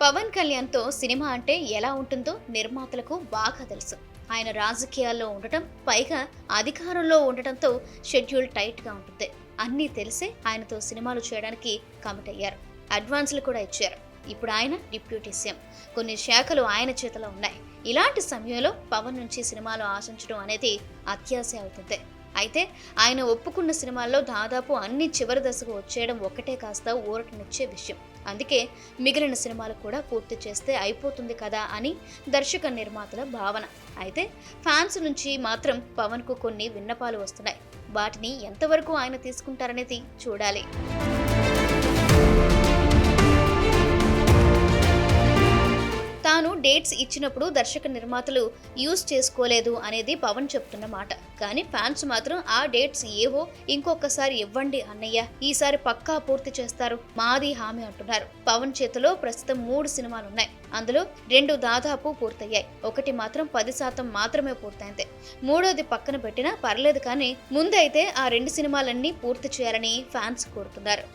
పవన్ కళ్యాణ్తో సినిమా అంటే ఎలా ఉంటుందో నిర్మాతలకు బాగా తెలుసు. ఆయన రాజకీయాల్లో ఉండటం, పైగా అధికారంలో ఉండటంతో షెడ్యూల్ టైట్గా ఉంటుంది. అన్నీ తెలిసే ఆయనతో సినిమాలు చేయడానికి కమిట్ అయ్యారు. అడ్వాన్సులు కూడా ఇచ్చారు. ఇప్పుడు ఆయన డిప్యూటీ సీఎం. కొన్ని శాఖలు ఆయన చేతిలో ఉన్నాయి. ఇలాంటి సమయంలో పవన్ నుంచి సినిమాలు ఆశించడం అనేది అత్యాశ అవుతుంది. అయితే ఆయన ఒప్పుకున్న సినిమాల్లో దాదాపు అన్ని చివరి దశకు వచ్చేయడం ఒక్కటే కాస్త ఊరటనిచ్చే విషయం. అందుకే మిగిలిన సినిమాలు కూడా పూర్తి చేస్తే అయిపోతుంది కదా అని దర్శక నిర్మాతల భావన. అయితే ఫ్యాన్స్ నుంచి మాత్రం పవన్కు కొన్ని విన్నపాలు వస్తున్నాయి. వాటిని ఎంతవరకు ఆయన తీసుకుంటారనేది చూడాలి. తాను డేట్స్ ఇచ్చినప్పుడు దర్శక నిర్మాతలు యూజ్ చేసుకోలేదు అనేది పవన్ చెప్తున్న మాట. కానీ ఫ్యాన్స్ మాత్రం ఆ డేట్స్ ఏవో ఇంకొకసారి ఇవ్వండి అన్నయ్య, ఈసారి పక్కా పూర్తి చేస్తారు మాది హామీ అంటున్నారు. పవన్ చేతిలో ప్రస్తుతం 3 సినిమాలున్నాయి. అందులో 2 దాదాపు పూర్తయ్యాయి. ఒకటి మాత్రం 10% మాత్రమే పూర్తయింది. మూడోది పక్కన పెట్టినా పర్లేదు, కానీ ముందైతే ఆ 2 సినిమాలన్నీ పూర్తి చేయాలని ఫ్యాన్స్ కోరుతున్నారు.